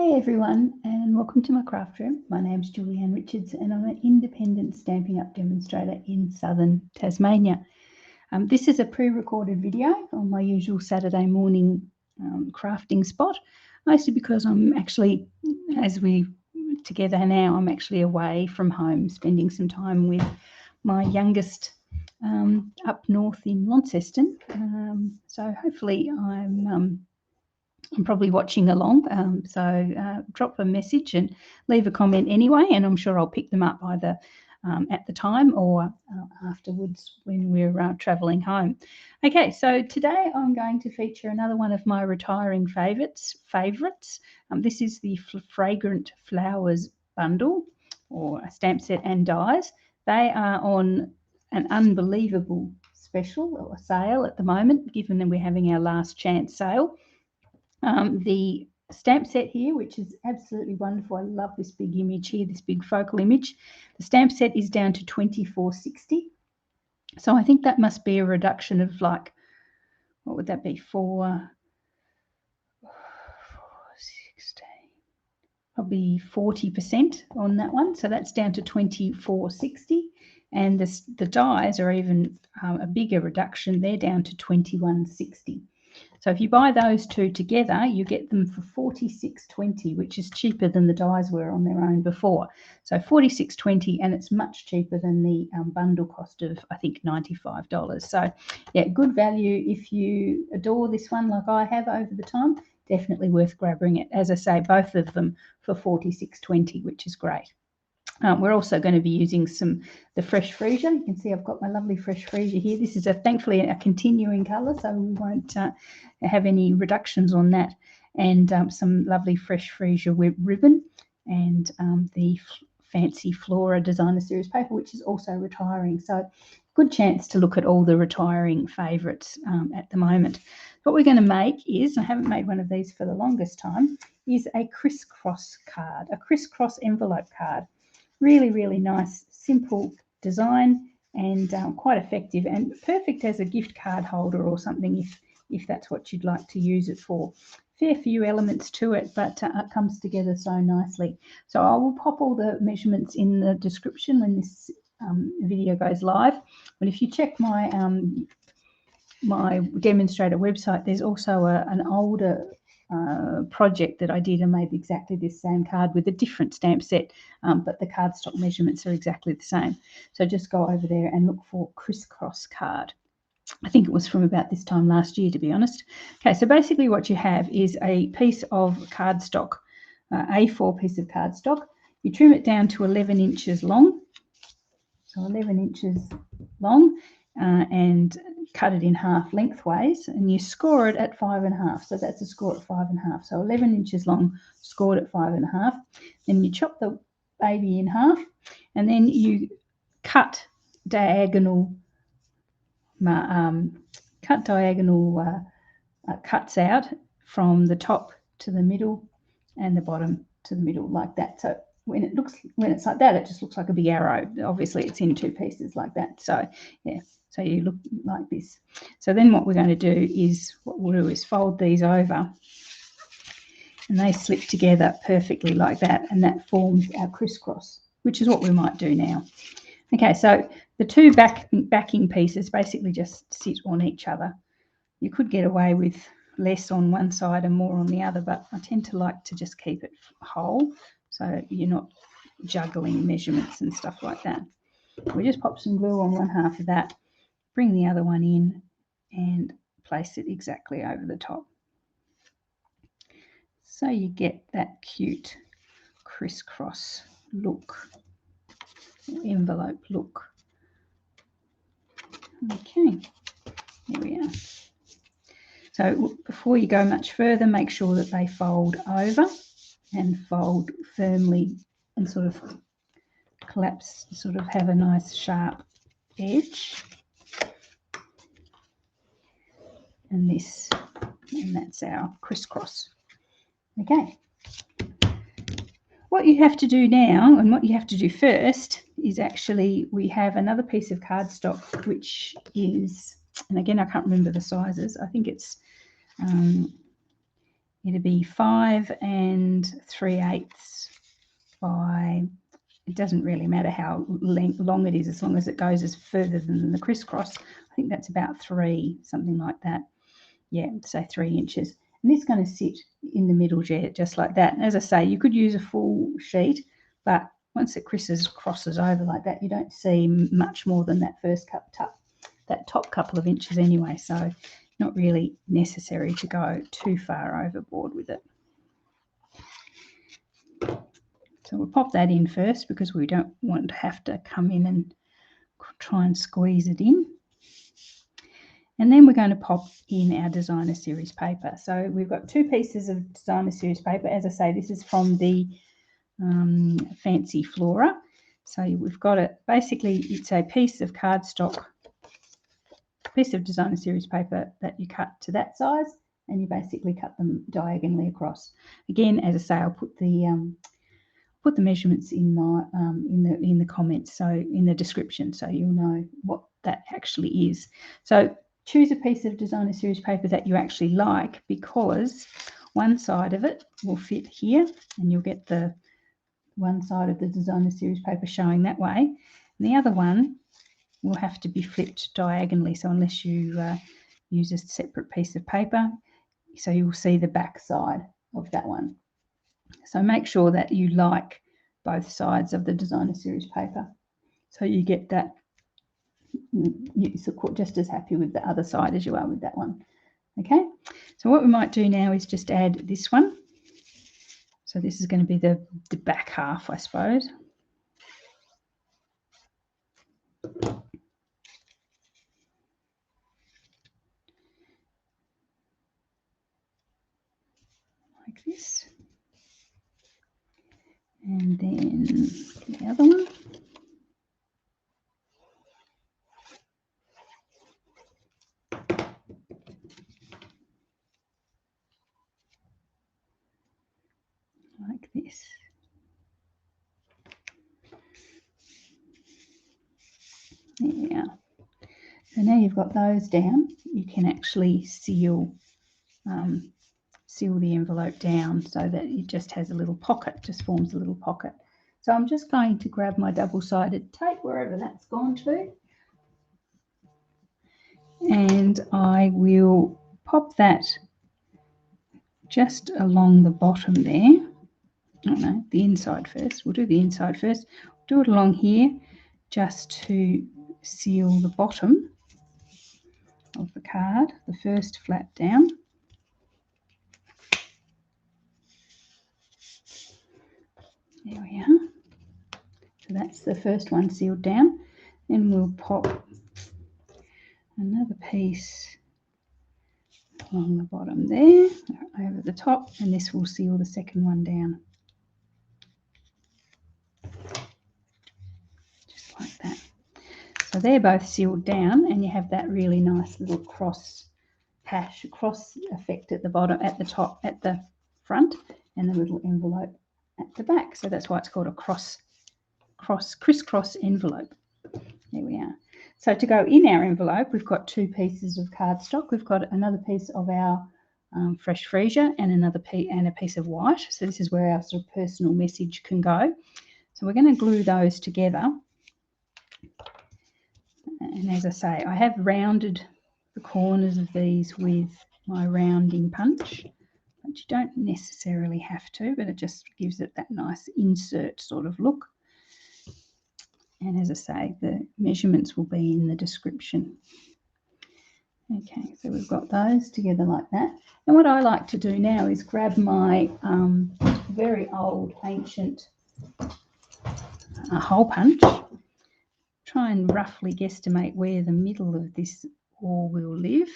Hey everyone, and welcome to my craft room. My name's Julianne Richards, and I'm an independent Stampin' Up demonstrator in southern Tasmania. This is a pre-recorded video on my usual Saturday morning crafting spot, mostly because I'm actually, as we're together now, I'm actually away from home, spending some time with my youngest up north in Launceston. So hopefully I'm probably watching along, so drop a message and leave a comment anyway, and I'm sure I'll pick them up either at the time or afterwards when we're travelling home. Okay, so today I'm going to feature another one of my retiring favourites. This is the Fragrant Flowers bundle, or a stamp set and dies. They are on an unbelievable special or sale at the moment, given that we're having our last chance sale. The stamp set here, which is absolutely wonderful. I love this big image here, this big focal image. The stamp set is down to $24.60. So I think that must be a reduction of, like, what would that be, probably 40% on that one. So that's down to $24.60. And the dies are even a bigger reduction. They're down to $21.60. So if you buy those two together, you get them for $46.20, which is cheaper than the dies were on their own before. So $46.20, and it's much cheaper than the bundle cost of, I think, $95. So yeah, good value. If you adore this one like I have over the time, definitely worth grabbing it. As I say, both of them for $46.20, which is great. We're also going to be using the fresh Freesia. You can see I've got my lovely fresh Freesia here. This is thankfully a continuing colour, so we won't have any reductions on that. And some lovely fresh Freesia ribbon, and the fancy Flora Designer Series paper, which is also retiring. So good chance to look at all the retiring favourites at the moment. What we're going to make is, I haven't made one of these for the longest time, is a crisscross card, a crisscross envelope card. Really, really nice, simple design, and quite effective, and perfect as a gift card holder or something if that's what you'd like to use it for. Fair few elements to it, but it comes together so nicely. So I will pop all the measurements in the description when this video goes live. But if you check my my demonstrator website, there's also an older project that I did and made exactly this same card with a different stamp set, but the cardstock measurements are exactly the same. So just go over there and look for crisscross card. I think it was from about this time last year, to be honest. Okay, so basically what you have is a piece of cardstock, A4 piece of cardstock. You trim it down to 11 inches long, so 11 inches long, and cut it in half lengthways, and you score it at 5.5. So that's a score at 5.5. So 11 inches long, scored at 5.5. Then you chop the baby in half, and then you cut diagonal cuts out from the top to the middle and the bottom to the middle, like that. So when it's like that, it just looks like a big arrow. Obviously it's in two pieces like that. So yeah, so you look like this. So then what we're going to do is, fold these over, and they slip together perfectly like that, and that forms our crisscross, which is what we might do now. Okay, so the two backing pieces basically just sit on each other. You could get away with less on one side and more on the other, but I tend to like to just keep it whole, so you're not juggling measurements and stuff like that. We just pop some glue on one half of that, bring the other one in, and place it exactly over the top. So you get that cute crisscross look, envelope look. Okay, here we are. So before you go much further, make sure that they fold over and fold firmly and sort of collapse, sort of have a nice sharp edge. And that's our crisscross. Okay. What you have to do now, and what you have to do first, is actually, we have another piece of cardstock, which is, and again I can't remember the sizes, I think it's it'll be 5 3/8 by, it doesn't really matter how long it is, as long as it goes as further than the crisscross. I think that's about 3, something like that. Yeah, say 3 inches. And it's going to sit in the middle just like that. And as I say, you could use a full sheet, but once it crosses over like that, you don't see much more than that first that top couple of inches anyway. So not really necessary to go too far overboard with it. So we'll pop that in first because we don't want to have to come in and try and squeeze it in. And then we're going to pop in our designer series paper. So we've got 2 pieces of designer series paper. As I say, this is from the Fancy Flora. So we've got it, basically it's a piece of cardstock, piece of designer series paper that you cut to that size, and you basically cut them diagonally across. Again, as I say, I'll put the measurements in my in the comments, so in the description, so you'll know what that actually is. So choose a piece of designer series paper that you actually like, because one side of it will fit here and you'll get the one side of the designer series paper showing that way, and the other one will have to be flipped diagonally. So unless you use a separate piece of paper, so you'll see the back side of that one. So make sure that you like both sides of the designer series paper, so you get that, you're just as happy with the other side as you are with that one. Okay, so what we might do now is just add this one. So this is going to be the back half, I suppose. Like this. And then the other one. Like this. There we are. So now you've got those down, you can actually seal the envelope down so that it just has a little pocket, just forms a little pocket. So I'm just going to grab my double-sided tape, wherever that's gone to, and I will pop that just along the bottom there. Oh no, the inside first. We'll do the inside first. Do it along here just to seal the bottom of the card, the first flap down. There we are. So that's the first one sealed down. Then we'll pop another piece along the bottom there, over the top, and this will seal the second one down. Just like that. So they're both sealed down, and you have that really nice little cross effect at the bottom, at the top, at the front, and the little envelope at the back. So that's why it's called a crisscross envelope. There we are. So to go in our envelope, we've got 2 pieces of cardstock. We've got another piece of our fresh Freesia and a piece of white. So this is where our sort of personal message can go. So we're going to glue those together. And as I say, I have rounded the corners of these with my rounding punch, but you don't necessarily have to, but it just gives it that nice insert sort of look. And as I say, the measurements will be in the description. Okay, so we've got those together like that. And what I like to do now is grab my very old, ancient hole punch, try and roughly guesstimate where the middle of this all will live.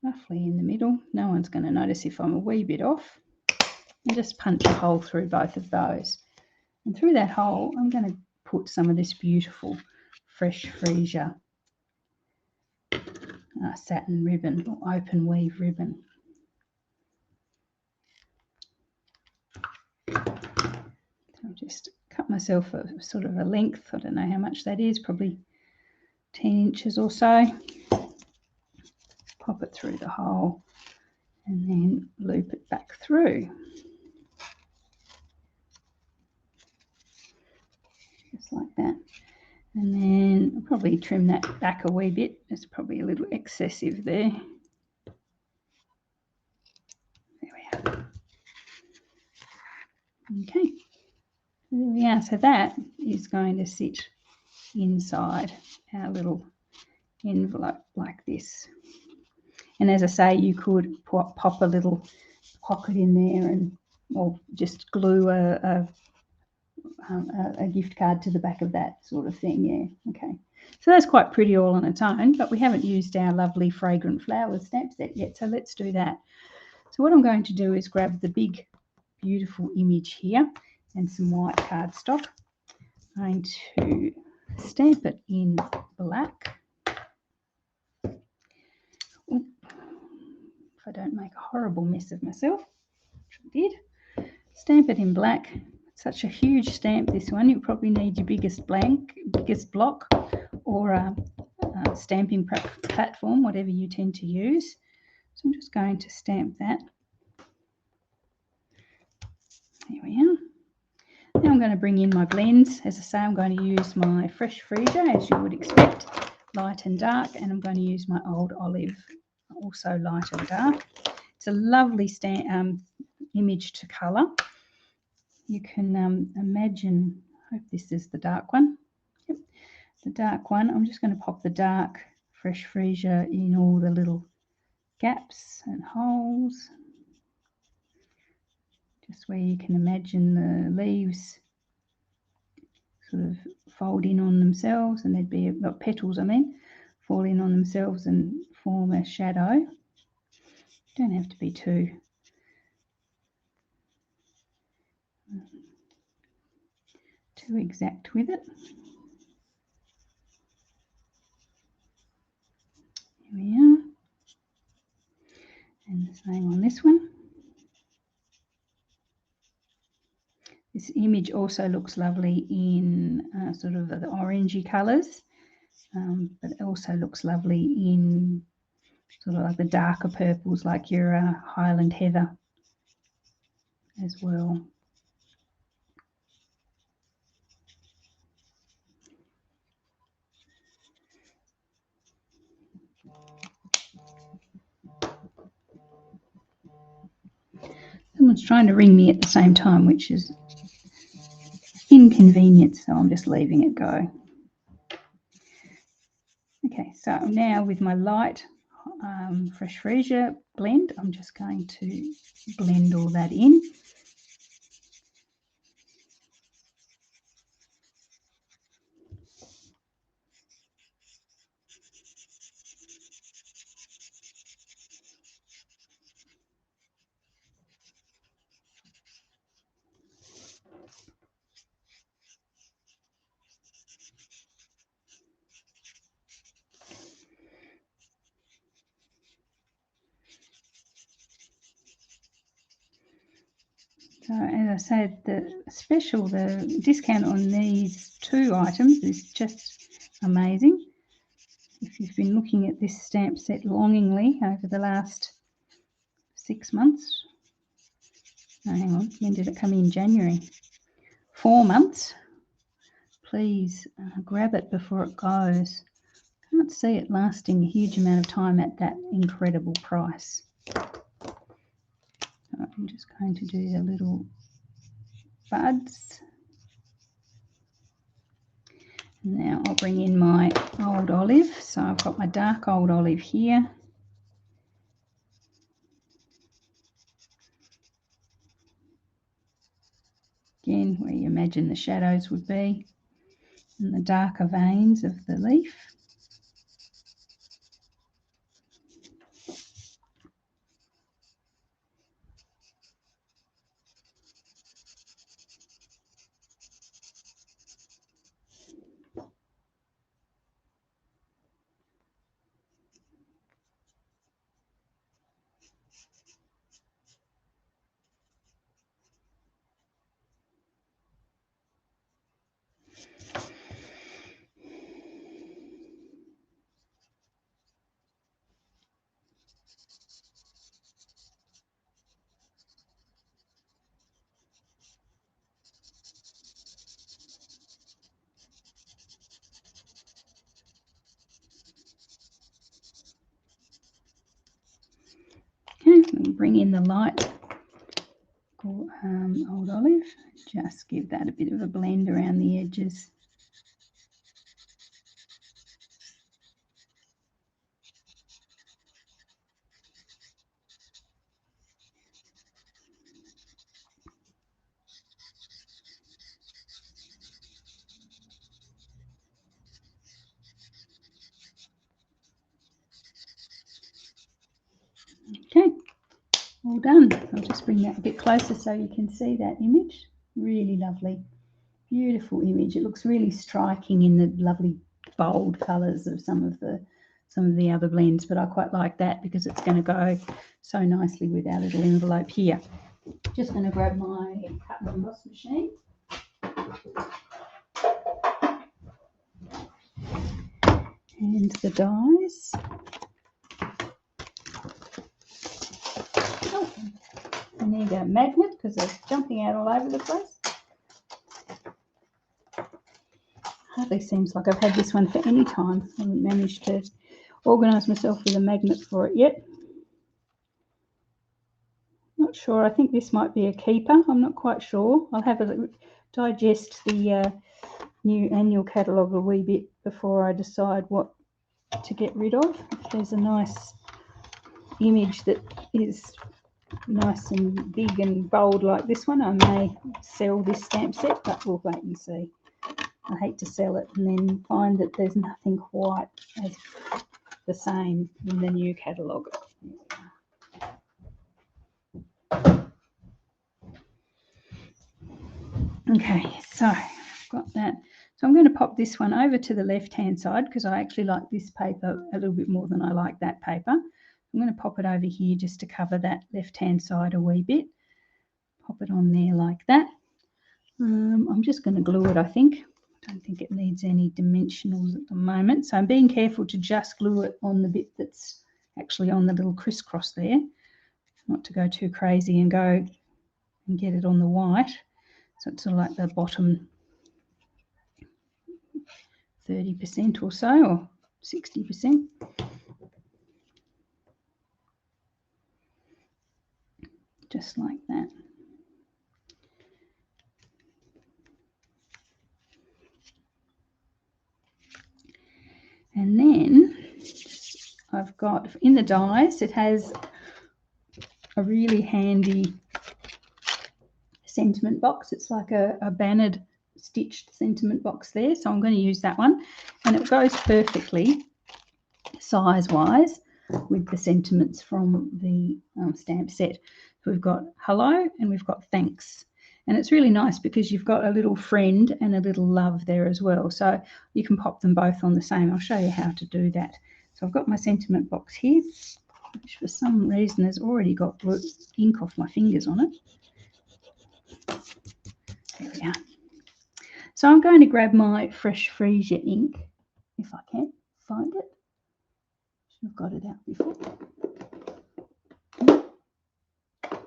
Roughly in the middle. No one's going to notice if I'm a wee bit off. And just punch a hole through both of those. And through that hole, I'm going to put some of this beautiful fresh Freesia satin ribbon, or open weave ribbon. So I'll just cut myself a sort of a length. I don't know how much that is, probably 10 inches or so. Pop it through the hole, and then loop it back through. Just like that. And then I'll probably trim that back a wee bit. It's probably a little excessive there. There we are. Okay, there we are. So that is going to sit inside our little envelope like this. And as I say, you could pop a little pocket in there, and or just glue a gift card to the back of that sort of thing. Yeah, okay. So that's quite pretty all on its own, but we haven't used our lovely Fragrant Flowers stamp set yet, so let's do that. So what I'm going to do is grab the big, beautiful image here and some white cardstock. I'm going to stamp it in black. Oop. If I don't make a horrible mess of myself, which I did. Stamp it in black. Such a huge stamp, this one. You probably need your biggest block, or a stamping platform, whatever you tend to use. So I'm just going to stamp that. There we are. Now I'm going to bring in my blends. As I say, I'm going to use my fresh Freesia, as you would expect, light and dark, and I'm going to use my old olive, also light and dark. It's a lovely image to colour. You can imagine, I hope this is the dark one. Yep, the dark one. I'm just going to pop the dark fresh Freesia in all the little gaps and holes, just where you can imagine the leaves sort of fold in on themselves, and there'd be petals, I mean, fall in on themselves and form a shadow. Don't have to be too exact with it. Here we are. And the same on this one. This image also looks lovely in sort of the orangey colours, but it also looks lovely in sort of like the darker purples, like your Highland Heather as well. Someone's trying to ring me at the same time, which is inconvenient, so I'm just leaving it go. Okay, so now with my light fresh Freesia blend, I'm just going to blend all that in. So as I said, the discount on these two items is just amazing. If you've been looking at this stamp set longingly over the last 6 months, no, hang on, when did it come in? January. 4 months. Please grab it before it goes. Can't see it lasting a huge amount of time at that incredible price. So I'm just going to do the little buds. Now I'll bring in my old olive. So I've got my dark old olive here. Again, where you imagine the shadows would be, and the darker veins of the leaf. bring in the light Old Olive. Just give that a bit of a blend around the edges. Okay, all done. I'll just bring that a bit closer so you can see that image. Really lovely, beautiful image. It looks really striking in the lovely bold colours of some of the other blends, but I quite like that because it's going to go so nicely with our little envelope here. Just going to grab my cut and emboss machine. And the dies. Oh, I need a magnet because they're jumping out all over the place. Hardly seems like I've had this one for any time. I haven't managed to organise myself with a magnet for it yet. Not sure. I think this might be a keeper. I'm not quite sure. I'll have a digest the new annual catalogue a wee bit before I decide what to get rid of. If there's a nice image that is nice and big and bold like this one, I may sell this stamp set, but we'll wait and see. I hate to sell it and then find that there's nothing quite as the same in the new catalogue. Okay, so I've got that. So I'm going to pop this one over to the left-hand side because I actually like this paper a little bit more than I like that paper. I'm going to pop it over here just to cover that left-hand side a wee bit. Pop it on there like that. I'm just going to glue it, I think. I don't think it needs any dimensionals at the moment. So I'm being careful to just glue it on the bit that's actually on the little crisscross there. Not to go too crazy and go and get it on the white. So it's sort of like the bottom 30% or so, or 60%. Just like that. And then I've got, in the dies, it has a really handy sentiment box. It's like a bannered stitched sentiment box there. So I'm going to use that one. And it goes perfectly size-wise with the sentiments from the stamp set. So we've got hello and we've got thanks. And it's really nice because you've got a little friend and a little love there as well. So you can pop them both on the same. I'll show you how to do that. So I've got my sentiment box here, which for some reason has already got ink off my fingers on it. There we are. So I'm going to grab my fresh Freesia ink, if I can find it. I've got it out before.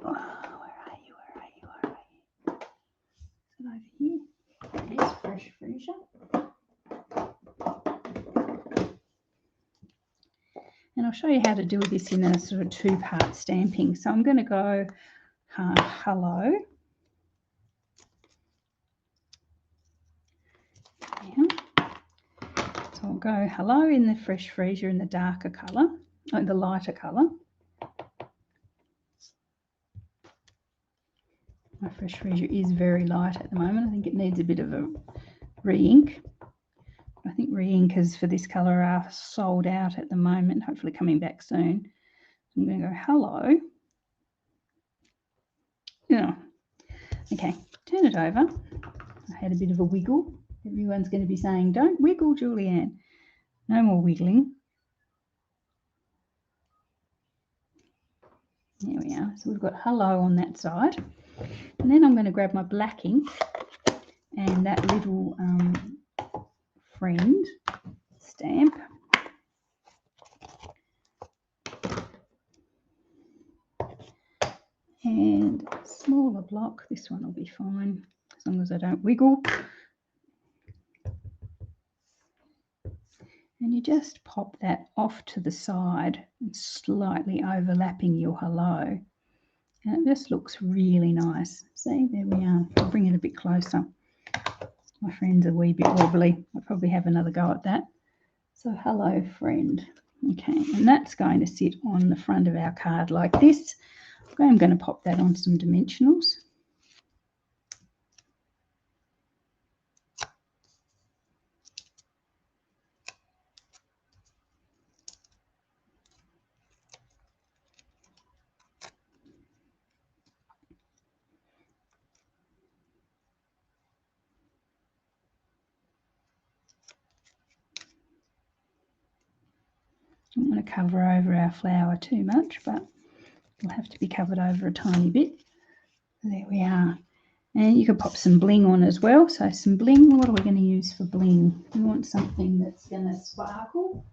Oh, where are you? Where are you? Where are you? Is it over here? There's fresh Freesia. And I'll show you how to do this in a sort of two-part stamping. So I'm going to go hello. Yeah. So I'll go hello in the fresh Freesia in the darker colour, the lighter colour. My fresh Freesia is very light at the moment. I think it needs a bit of a re-ink. I think re-inkers for this colour are sold out at the moment, hopefully coming back soon. I'm going to go hello. Yeah. Okay, turn it over. I had a bit of a wiggle. Everyone's going to be saying, don't wiggle, Julianne. No more wiggling. There we are. So we've got hello on that side. And then I'm going to grab my black ink and that little friend stamp. And a smaller block. This one will be fine as long as I don't wiggle. And you just pop that off to the side and slightly overlapping your hello. And it just looks really nice. See, there we are. I'll bring it a bit closer. My friend's a wee bit wobbly. I'll probably have another go at that. So hello, friend. Okay, and that's going to sit on the front of our card like this. I'm going to pop that on some dimensionals. I don't want to cover over our flower too much, but it'll have to be covered over a tiny bit. There we are. And you can pop some bling on as well. So some bling, what are we going to use for bling? We want something that's going to sparkle.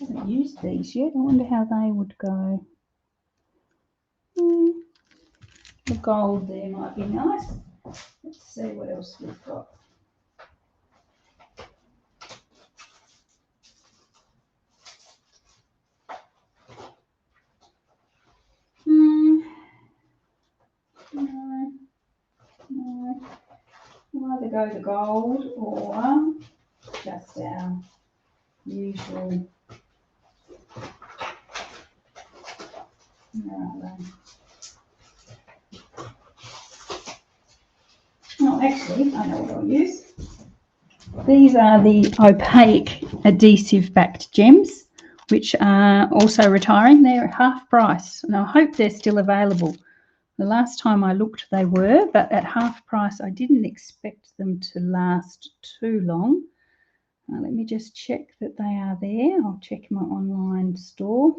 I haven't used these yet. I wonder how they would go. The gold there might be nice. Let's see what else we've got. No. We'll either go the gold or just our usual. Oh, actually, I know what I'll use. These are the opaque adhesive backed gems, which are also retiring. They're half price, and I hope they're still available. The last time I looked, they were, but at half price, I didn't expect them to last too long. Let me just check that they are there. I'll check my online store.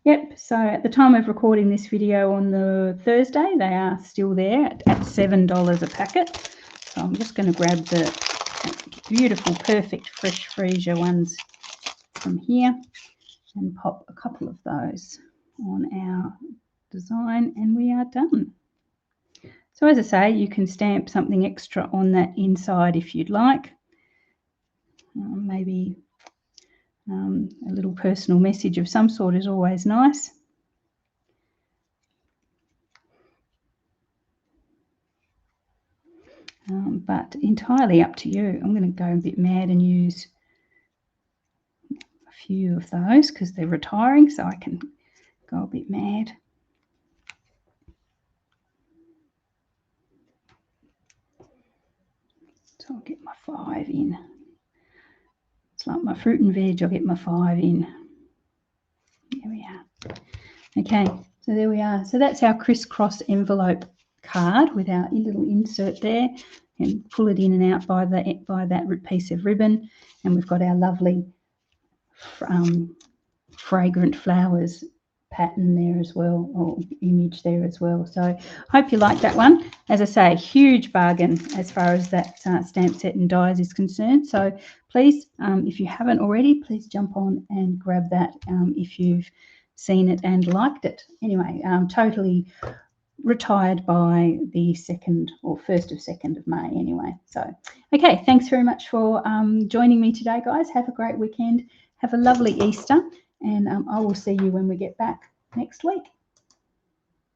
Yep, so at the time of recording this video on the Thursday, they are still there at $7 a packet. So I'm just going to grab the beautiful, perfect, fresh Freesia ones from here and pop a couple of those on our design, and we are done. So as I say, you can stamp something extra on that inside if you'd like. Maybe a little personal message of some sort is always nice. But entirely up to you. I'm going to go a bit mad and use a few of those because they're retiring, so I can go a bit mad. So I'll get my 5 in. It's like my fruit and veg, I'll get my 5 in. There we are. Okay, so there we are. So that's our crisscross envelope card with our little insert there, and pull it in and out by that piece of ribbon. And we've got our lovely Fragrant Flowers pattern there as well, or image there as well. So hope you like that one. As I say, huge bargain as far as that stamp set and dies is concerned. So please, if you haven't already, please jump on and grab that if you've seen it and liked it. Anyway, totally retired by the 1st or 2nd of May anyway. So okay, thanks very much for joining me today, guys. Have a great weekend. Have a lovely Easter, and I will see you when we get back next week.